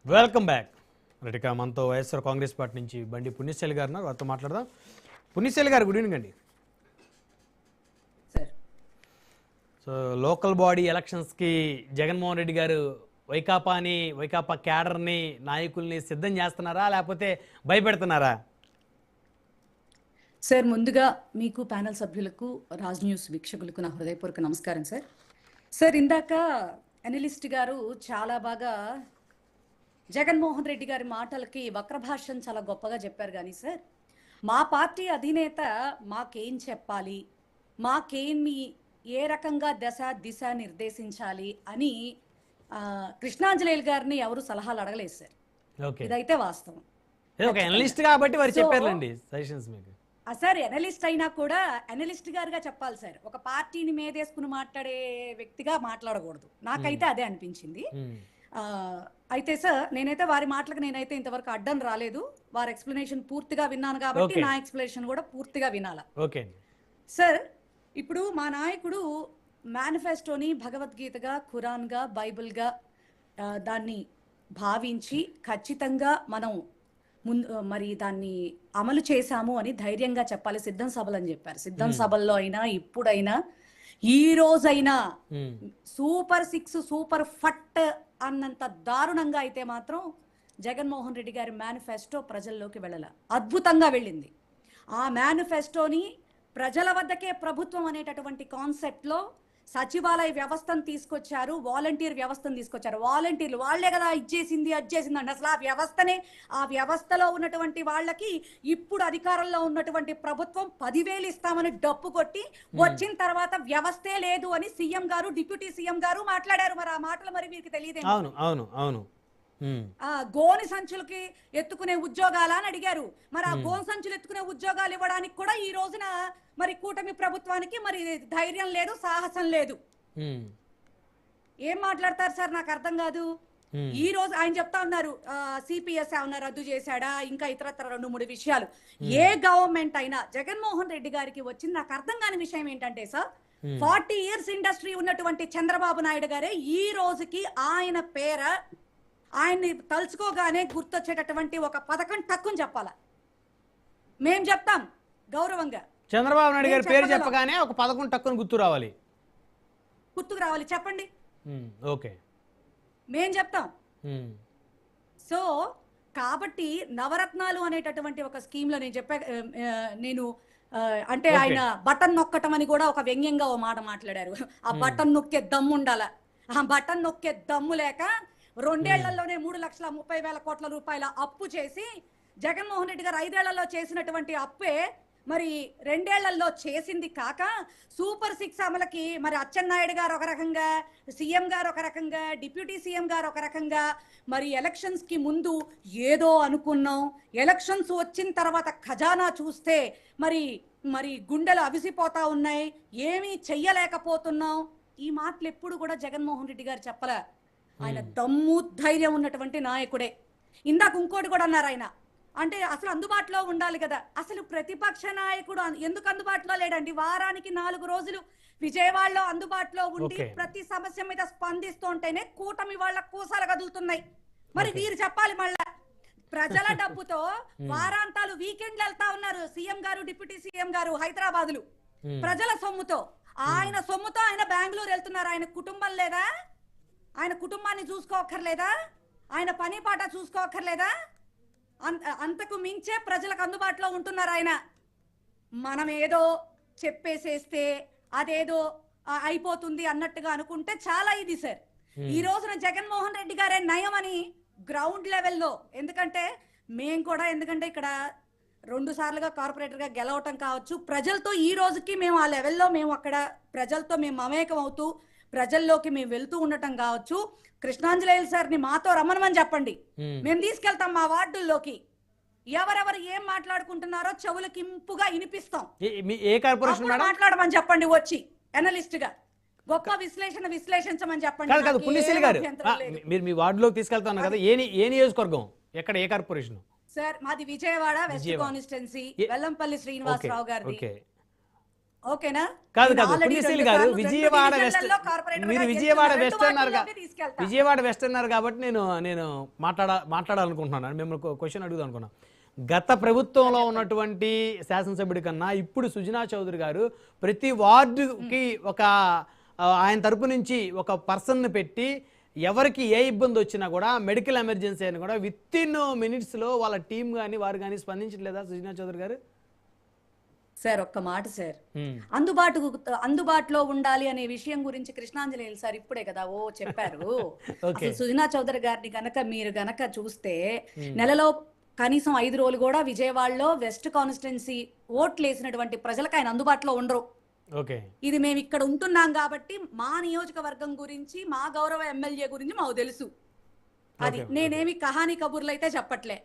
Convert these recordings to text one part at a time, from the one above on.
Welcome back. రైట్గా మనతో YSR Congress party నుంచి బండి పుణ్యశైలి గారు ఉన్నారు, వారితో మాట్లాడదాం. పుణ్యశైలి గారు, గుడ్ ఈవినింగ్ అండి. సో లోకల్ బాడీ ఎలక్షన్స్కి జగన్మోహన్ రెడ్డి గారు వైకాపా క్యాడర్ని, నాయకుల్ని సిద్ధం చేస్తున్నారా లేకపోతే భయపెడుతున్నారా? సార్, ముందుగా మీకు ప్యానల్ సభ్యులకు, రాజ్ న్యూస్ వీక్షకులకు నా హృదయపూర్వక నమస్కారం సార్. సార్, ఇందాక అనలిస్ట్ గారు చాలా బాగా జగన్మోహన్ రెడ్డి గారి మాటలకి వక్రభాష్యం చాలా గొప్పగా చెప్పారు. కానీ సార్, మా పార్టీ అధినేత మాకేం చెప్పాలి, మాకేమి ఏ రకంగా దిశ నిర్దేశించాలి అని కృష్ణాంజనేయులు గారిని ఎవరు సలహాలు అడగలేదు సార్. ఇదైతే వాస్తవం. అనలిస్ట్ కాబట్టి వారు చెప్పారండి సజెషన్స్ మీకు. సార్, అనలిస్ట్ అయినా కూడా అనలిస్ట్ గారుగా చెప్పాలి సార్. ఒక పార్టీని మీదేసుకుని మాట్లాడే వ్యక్తిగా మాట్లాడకూడదు. నాకైతే అదే అనిపించింది. అయితే సార్, నేనైతే వారి మాటలకు నేనైతే ఇంతవరకు అడ్డం రాలేదు. వారి ఎక్స్ప్లెనేషన్ పూర్తిగా విన్నాను కాబట్టి నా ఎక్స్ప్లెనేషన్ కూడా పూర్తిగా వినాలా. ఓకే సార్, ఇప్పుడు మా నాయకుడు మేనిఫెస్టోని భగవద్గీతగా, ఖురాన్గా, బైబిల్గా దాన్ని భావించి ఖచ్చితంగా మనం మరి దాన్ని అమలు చేశాము అని ధైర్యంగా చెప్పాలి. సిద్ధం సభలు అని చెప్పారు. సిద్ధం సభల్లో అయినా, ఇప్పుడైనా, ఈ రోజైనా సూపర్ 6 సూపర్ ఫట్ అన్నంత దారుణంగా అయితే మాత్రం జగన్మోహన్ రెడ్డి గారి మేనిఫెస్టో ప్రజల్లోకి వెళ్ళాల. అద్భుతంగా వెళ్ళింది. ఆ మేనిఫెస్టోని ప్రజల వద్దకే ప్రభుత్వం అనేటటువంటి కాన్సెప్ట్లో సచివాలయ వ్యవస్థను తీసుకొచ్చారు, వాలంటీర్ వ్యవస్థను తీసుకొచ్చారు. వాలంటీర్లు వాళ్లే కదా ఇచ్చేసింది అండి. అసలు ఆ వ్యవస్థలో ఉన్నటువంటి వాళ్ళకి ఇప్పుడు అధికారంలో ఉన్నటువంటి ప్రభుత్వం 10,000 ఇస్తామని డప్పు కొట్టి వచ్చిన తర్వాత వ్యవస్థే లేదు అని సీఎం గారు, డిప్యూటీ సీఎం గారు మాట్లాడారు. మరి ఆ మాటలు మరి మీకు తెలియదు. అవును. గోని సంచులకి ఎత్తుకునే ఉద్యోగాలు అని అడిగారు. మరి ఆ గోని సంచులు ఎత్తుకునే ఉద్యోగాలు ఇవ్వడానికి కూడా ఈ రోజున మరి కూటమి ప్రభుత్వానికి మరి ధైర్యం లేదు, సాహసం లేదు. ఏం మాట్లాడతారు సార్, నాకు అర్థం కాదు. ఈ రోజు ఆయన చెప్తా ఉన్నారు సిపిఎస్ ఏమన్నా రద్దు చేశాడా, ఇంకా ఇతరత్ర 2-3 విషయాలు. ఏ గవర్నమెంట్ అయినా జగన్మోహన్ రెడ్డి గారికి వచ్చింది నాకు అర్థం కాని విషయం ఏంటంటే సార్, 40 ఇయర్స్ ఇండస్ట్రీ ఉన్నటువంటి చంద్రబాబు నాయుడు గారే ఈ రోజుకి ఆయన్ని తలుచుకోగానే గుర్తొచ్చేటటువంటి ఒక పథకం టక్కుని చెప్పాలా. మేం చెప్తాం గౌరవంగా, చంద్రబాబు నాయుడు గారి పేరు చెప్పగానే ఒక పథకం టక్కుని గుర్తుకు రావాలి. చెప్పండి. ఓకే, మేం చెప్తాం. సో కాబట్టి నవరత్నాలు అనేటటువంటి ఒక స్కీమ్ లో నేను అంటే ఆయన బటన్ నొక్కటం అని కూడా ఒక వ్యంగ్యంగా ఓ మాట మాట్లాడారు. ఆ బటన్ నొక్కే దమ్ము ఉండాల. ఆ బటన్ నొక్కే దమ్ము లేక 2 ఏళ్లలోనే 3,30,000 కోట్ల రూపాయల అప్పు చేసి జగన్మోహన్ రెడ్డి గారు 5 ఏళ్లలో చేసినటువంటి అప్పే మరి 2 ఏళ్లలో చేసింది కాక సూపర్ 6 అమలకి మరి అచ్చెన్నాయుడు గారు ఒక రకంగా, సీఎం గారు ఒక రకంగా, డిప్యూటీ సీఎం గారు ఒక రకంగా, మరి ఎలక్షన్స్ కి ముందు ఏదో అనుకున్నాం, ఎలక్షన్స్ వచ్చిన తర్వాత ఖజానా చూస్తే మరి గుండెలు అవిసిపోతా ఉన్నాయి, ఏమీ చెయ్యలేకపోతున్నాం. ఈ మాటలు ఎప్పుడు కూడా జగన్మోహన్ రెడ్డి గారు చెప్పలే. ఆయన దమ్ము ధైర్యం ఉన్నటువంటి నాయకుడే. ఇందాక ఇంకోటి కూడా అన్నారు ఆయన, అంటే అసలు అందుబాటులో ఉండాలి కదా. అసలు ప్రతిపక్ష నాయకుడు ఎందుకు అందుబాటులో లేడండి? వారానికి 4 రోజులు విజయవాడలో అందుబాటులో ఉండి ప్రతి సమస్య మీద స్పందిస్తూ ఉంటేనే కూటమి వాళ్ళ కూసాలు కదులుతున్నాయి. మరి వీరు చెప్పాలి మళ్ళా ప్రజల డబ్బుతో వారాంతాలు వీకెండ్లు వెళ్తా ఉన్నారు సీఎం గారు, డిప్యూటీ సీఎం గారు హైదరాబాదులు ప్రజల సొమ్ముతో. ఆయన సొమ్ముతో ఆయన బెంగళూరు వెళ్తున్నారు. ఆయన కుటుంబం లేదా? ఆయన కుటుంబాన్ని చూసుకోక్కర్లేదా? ఆయన పని పాట చూసుకోక్కర్లేదా? అంతకు మించే ప్రజలకు అందుబాటులో ఉంటున్నారు ఆయన. మనం ఏదో చెప్పేసేస్తే అదేదో అయిపోతుంది అన్నట్టుగా అనుకుంటే చాలా ఇది సార్. ఈ రోజున జగన్మోహన్ రెడ్డి గారే నయం అని గ్రౌండ్ లెవెల్లో, ఎందుకంటే ఇక్కడ 2 సార్లుగా కార్పొరేటర్గా గెలవటం కావచ్చు, ప్రజలతో ఈ రోజుకి మేము ఆ లెవెల్లో మేము అక్కడ ప్రజలతో మేము మమేకం అవుతూ ప్రజల్లోకి మేము వెళ్తూ ఉండటం కావచ్చు. కృష్ణాంజనేయులు సార్ని మాతో రమ్మనమని చెప్పండి, మేము తీసుకెళ్తాం మా వార్డుల్లోకి. ఎవరెవరు ఏం మాట్లాడుకుంటున్నారో చెవులకి ఇంపుగా వినిపిస్తాం. మాట్లాడమని చెప్పండి, వచ్చి అనలిస్ట్ గా గొప్ప విశ్లేషించమని చెప్పండి. పుణ్యశీలి గారు, మీరు మీ వార్డులోకి తీసుకెళ్తాను కదా, ఏ నియోజకవర్గం, ఎక్కడ, ఏ కార్పొరేషన్? సార్, మాది విజయవాడ వెస్ట్ కాన్స్టిట్యున్సీ, వెల్లంపల్లి శ్రీనివాసరావు గారిది. ఓకేనా? కాదు నేను కాదు already పుణ్యశీలి 2 గారు సార్లు 2 విజయవాడ వెస్ట్ డివిజన్లలో కార్పొరేటర్గా మీరు గెలిచిన విజయవాడ 2 వెస్ట్ అన్నారు వార్డుల్లోకి తీసుకెళ్తా. విజయవాడ వెస్ట్ అన్నారు కాబట్టి నేను మాట్లాడాలనుకుంటున్నాను, మిమ్మల్ని క్వశ్చన్ అడుగుదాం అనుకున్నా. గత ప్రభుత్వంలో ఉన్నటువంటి శాసనసభ్యుడి కన్నా ఇప్పుడు సుజనా చౌదరి గారు ప్రతి వార్డుకి ఒక ఆయన తరపు నుంచి ఒక పర్సన్ని పెట్టి ఎవరికి ఏ ఇబ్బంది వచ్చినా కూడా మెడికల్ ఎమర్జెన్సీ అని కూడా విత్ ఇన్ మినిట్స్లో వాళ్ళ టీం కానీ వారు కానీ స్పందించట్లేదా సుజనా చౌదరి గారు? సార్ ఒక్క మాట సార్, ఉమ్, అందుబాటులో ఉండాలి అనే విషయం గురించి కృష్ణాంజనేయులు సార్ ఇప్పుడే కదా చెప్పారు. ఓకే. అసలు సుజనా చౌదరి గారిని మీరు గనక చూస్తే నెలలో కనీసం 5 రోజులు కూడా విజయవాడలో వెస్ట్ కాన్స్టిట్యున్సీ ఓట్లు వేసినటువంటి ప్రజలకు ఆయన అందుబాటులో ఉండరు. ఓకే. ఇది మేము ఇక్కడ ఉంటున్నాం కాబట్టి మా నియోజకవర్గం గురించి మా గౌరవ ఎమ్మెల్యే గురించి మాకు తెలుసు. అది నేనేమి కహానీ కబుర్లు అయితే చెప్పట్లే.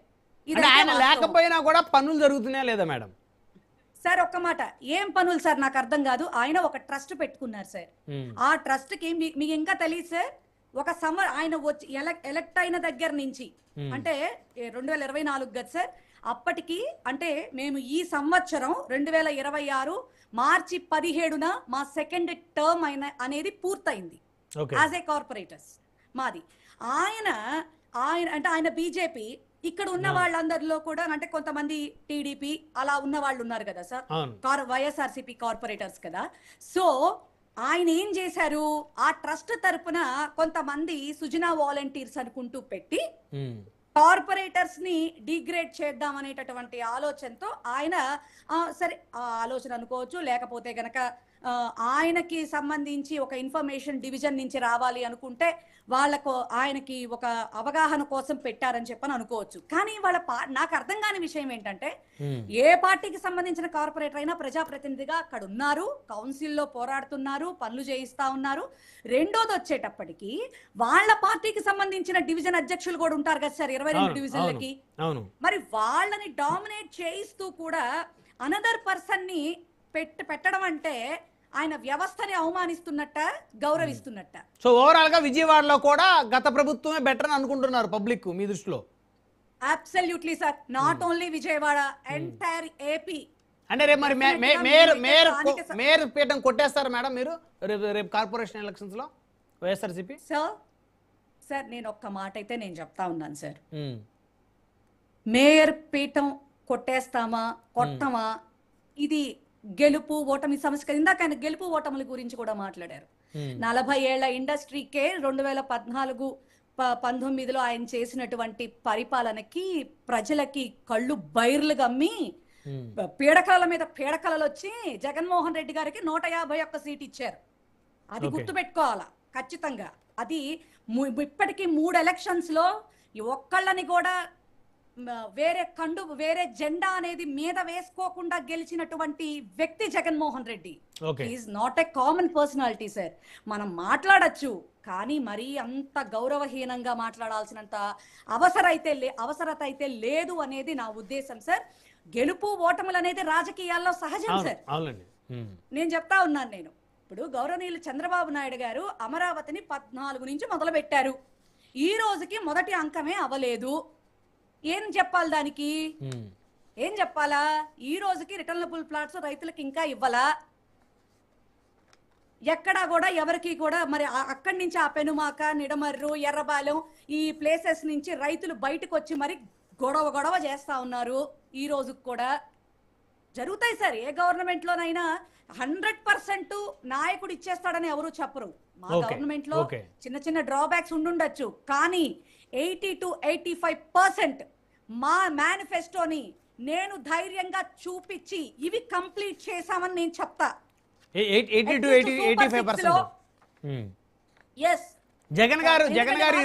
అంటే ఆయన లేకపోయినా కూడా పనులు జరుగుతున్నాయా లేదా మేడం? సార్ ఒక్క మాట, ఏం పనులు సార్ నాకు అర్థం కాదు. ఆయన ఒక ట్రస్ట్ పెట్టుకున్నారు సార్. ఆ ట్రస్ట్ కి మీకు ఇంకా తెలియదు సార్, ఒక ఆయన వచ్చి ఎలక్ట్ అయిన దగ్గర నుంచి అంటే 2024 కదా సార్, అప్పటికి అంటే మేము ఈ సంవత్సరం 2026 మార్చి 17న మా సెకండ్ టర్మ్ అనేది పూర్తయింది యాజ్ ఏ కార్పొరేటర్స్ మాది. ఆయన అంటే ఆయన బీజేపీ, ఇక్కడ ఉన్న వాళ్ళందరిలో కూడా అంటే కొంతమంది టీడీపీ అలా ఉన్న వాళ్ళు ఉన్నారు కదా సార్, వైఎస్ఆర్సీపీ కార్పొరేటర్స్ కదా. సో ఆయన ఏం చేశారు, ఆ ట్రస్ట్ తరపున కొంతమంది సుజనా వాలంటీర్స్ అనుకుంటూ పెట్టి కార్పొరేటర్స్ ని డిగ్రేడ్ చేద్దాం అనేటటువంటి ఆలోచనతో ఆయన సరే ఆ ఆలోచన అనుకోవచ్చు, లేకపోతే గనక ఆయనకి సంబంధించి ఒక ఇన్ఫర్మేషన్ డివిజన్ నుంచి రావాలి అనుకుంటే వాళ్ళకు ఆయనకి ఒక అవగాహన కోసం పెట్టారని చెప్పని అనుకోవచ్చు. కానీ వాళ్ళ నాకు అర్థం కాని విషయం ఏంటంటే, ఏ పార్టీకి సంబంధించిన కార్పొరేటర్ అయినా ప్రజాప్రతినిధిగా అక్కడ ఉన్నారు, కౌన్సిల్లో పోరాడుతున్నారు, పనులు చేయిస్తా ఉన్నారు. రెండోది వచ్చేటప్పటికి వాళ్ళ పార్టీకి సంబంధించిన డివిజన్ అధ్యక్షులు కూడా ఉంటారు కదా సార్ 22 డివిజన్లకి. మరి వాళ్ళని డామినేట్ చేయిస్తూ కూడా అనదర్ పర్సన్ ని పెట్టడం అంటే ఆయన వ్యవస్థని అవమానిస్తున్నట్ట, గౌరవిస్తున్నట్ట. సో ఓవరాల్ గా విజయవాడలో కూడా గత ప్రభుత్వమే బెటర్ అని అనుకుంటున్నారు పబ్లిక్ మీ దృష్టిలో? Absolutely sir, not only Vijayawada, entire AP. అంటే రేపు మరి మేయర్ పీఠం కొట్టేస్తారు మేడం మీరు రేపు కార్పొరేషన్ ఎలక్షన్స్ లో వైఎస్ఆర్సీపీ? సార్ నేను ఒక్క మాట అయితే నేను చెప్తా ఉన్నాను సార్, మేయర్ పీఠం కొట్టేస్తామా కొట్టమా ఇది గెలుపు ఓటమి సమస్య. ఇందాక ఆయన గెలుపు ఓటముల గురించి కూడా మాట్లాడారు. 40 ఏళ్ల ఇండస్ట్రీకే 2014-19లో ఆయన చేసినటువంటి పరిపాలనకి ప్రజలకి కళ్ళు బైర్లు గమ్మి పీడకల మీద పీడకలలు వచ్చి జగన్మోహన్ రెడ్డి గారికి 151 సీట్ ఇచ్చారు. అది గుర్తుపెట్టుకోవాలా ఖచ్చితంగా. అది ఇప్పటికీ 3 ఎలక్షన్స్ లో ఒక్కళ్ళని కూడా వేరే జెండా అనేది మీద వేసుకోకుండా గెలిచినటువంటి వ్యక్తి Jaganmohan Reddy. Is not a common personality sir. మనం కానీ మరీ అంత గౌరవహీనంగా మాట్లాడాల్సినంత అవసరత అయితే లేదు అనేది నా ఉద్దేశం సార్. గెలుపు ఓటములు అనేది రాజకీయాల్లో సహజం సార్. నేను చెప్తా ఉన్నాను, నేను ఇప్పుడు గౌరవనీయులు చంద్రబాబు నాయుడు గారు అమరావతిని 14 నుంచి మొదలు పెట్టారు. ఈ రోజుకి మొదటి అంకమే అవ్వలేదు. ఏం చెప్పాలి దానికి? ఏం చెప్పాలా? ఈ రోజుకి రిటర్నబుల్ ప్లాట్స్ రైతులకు ఇంకా ఇవ్వాలా? ఎక్కడా కూడా ఎవరికి కూడా మరి అక్కడి నుంచి ఆ పెనుమాక, నిడమర్రు, ఎర్రబాలెం ఈ ప్లేసెస్ నుంచి రైతులు బయటకు వచ్చి మరి గొడవ చేస్తా ఉన్నారు. ఈ రోజుకి కూడా జరుగుతాయి సార్. ఏ గవర్నమెంట్ లోనైనా 100% నాయకుడు ఇచ్చేస్తాడని ఎవరు చెప్పరు. మా గవర్నమెంట్ లో చిన్న డ్రాబ్యాక్స్ ఉండుండొచ్చు, కానీ 80 to 85% మా మేనిఫెస్టోని నేను ధైర్యంగా చూపించి ఇవి కంప్లీట్ చేశామని నేను చెప్తా. 80 to 85%. జగన్ గారు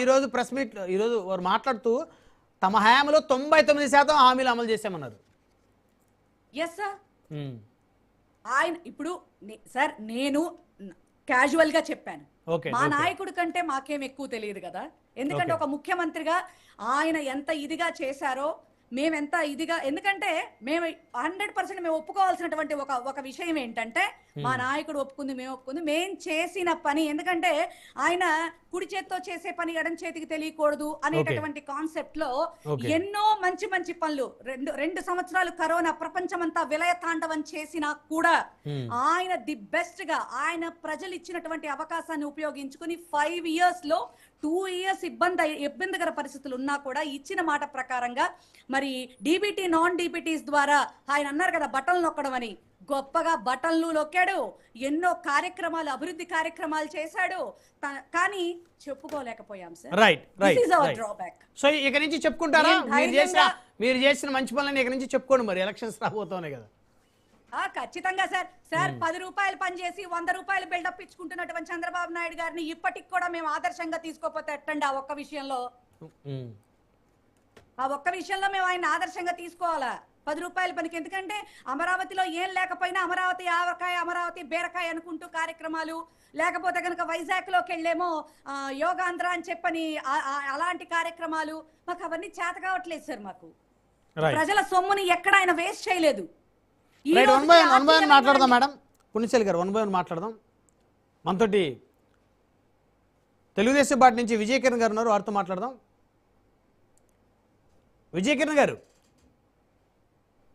ఈ రోజు ప్రెస్ మీట్ వారు మాట్లాడుతూ తమ హయాంలో 99% హామీలు అమలు చేశామన్నారు. Yes sir. ఆయన ఇప్పుడు సార్ నేను క్యాజువల్ గా చెప్పాను, మా నాయకుడి కంటే మాకేం ఎక్కువ తెలియదు కదా. ఎందుకంటే ఒక ముఖ్యమంత్రిగా ఆయన ఎంత ఇదిగా చేశారో మేమెంత ఇదిగా, ఎందుకంటే మేము 100% మేము ఒప్పుకోవాల్సినటువంటి ఒక విషయం ఏంటంటే, మా నాయకుడు ఒప్పుకుంది, మేము ఒప్పుకుంది, మేము చేసిన పని. ఎందుకంటే ఆయన కుడి చేత్తో చేసే పని ఎడం చేతికి తెలియకూడదు అనేటటువంటి కాన్సెప్ట్ లో ఎన్నో మంచి మంచి పనులు, రెండు సంవత్సరాలు కరోనా ప్రపంచమంతా విలయ తాండవం చేసినా కూడా ఆయన ది బెస్ట్ గా ఆయన ప్రజలు ఇచ్చినటువంటి అవకాశాన్ని ఉపయోగించుకుని 5 years లో 2 years ఇబ్బందికర పరిస్థితులు ఉన్నా కూడా ఇచ్చిన మాట ప్రకారంగా మరి డీబీటీ నాన్ డీబీటీస్ ద్వారా ఆయన అన్నారు కదా బటన్లు నొక్కడం అని, గొప్పగా బటన్లు నొక్కాడు, ఎన్నో కార్యక్రమాలు అభివృద్ధి కార్యక్రమాలు చేశాడు, కానీ చెప్పుకోలేకపోయాం sir. Right right drawback. So ఇక నుంచి చెప్పుకుంటారా? మీరు చేసిన మంచి పనులని ఇక నుంచి చెప్పుకోండి, మరి ఎలక్షన్స్ రాబోతున్నాయి కదా. ఖచ్చితంగా సార్. 10 రూపాయలు పనిచేసి 100 రూపాయలు బిల్డప్ ఇచ్చుకుంటున్నటువంటి చంద్రబాబు నాయుడు గారిని ఇప్పటికి కూడా మేము ఆదర్శంగా తీసుకోపోతే ఎట్టండి? ఆ ఒక్క విషయంలో మేము ఆయన ఆదర్శంగా తీసుకోవాలా? 10 రూపాయల పనికి. ఎందుకంటే అమరావతిలో ఏం లేకపోయినా అమరావతి ఆవకాయ, అమరావతి బీరకాయ అనుకుంటూ కార్యక్రమాలు, లేకపోతే కనుక వైజాగ్ లోకి వెళ్ళేమో యోగాంధ్ర అని చెప్పని అలాంటి కార్యక్రమాలు, మాకు అవన్నీ చేత కావట్లేదు సార్. మాకు ప్రజల సొమ్ముని ఎక్కడ ఆయన వేస్ట్ చేయలేదు. వన్ బై వన్ మాట్లాడదాం మేడం, పుణ్యశైలి గారు, 1 by 1 మాట్లాడదాం. మనతోటి తెలుగుదేశం పార్టీ నుంచి విజయకిరణ్ గారు ఉన్నారు, వారితో మాట్లాడదాం. విజయకిరణ్ గారు.